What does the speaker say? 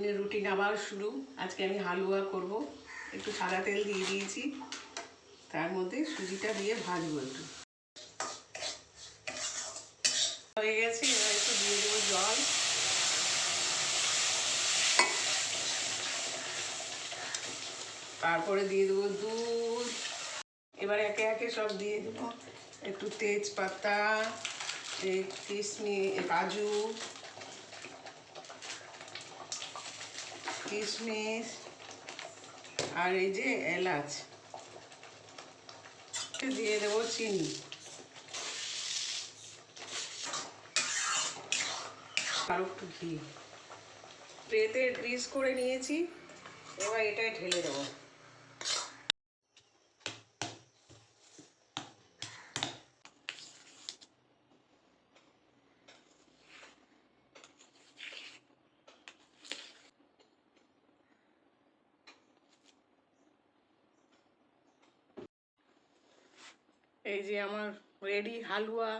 সারাদিনের রুটিন আবার শুরু। আজকে আমি হালুয়া করব। একটু সাদা তেল দিয়ে দিয়েছি, তার মধ্যে সুজিটা দিয়ে ভাজবো। একটু হয়ে গেছে, এবার একটু দিয়ে দেবো জল। তারপরে দিয়ে দেবো দুধ। এবার একে একে সব দিয়ে দেবো। একটু তেজপাতা, এই কিশমিশ, কাজু, কিশমিশ আর এই যে এলাচ, দিয়ে দেবো চিনি আর একটু ঘি। ট্রেতে গ্রিস করে নিয়েছি, এবার এটাই ঢেলে দেবো। এই যে আমার রেডি হালুয়া।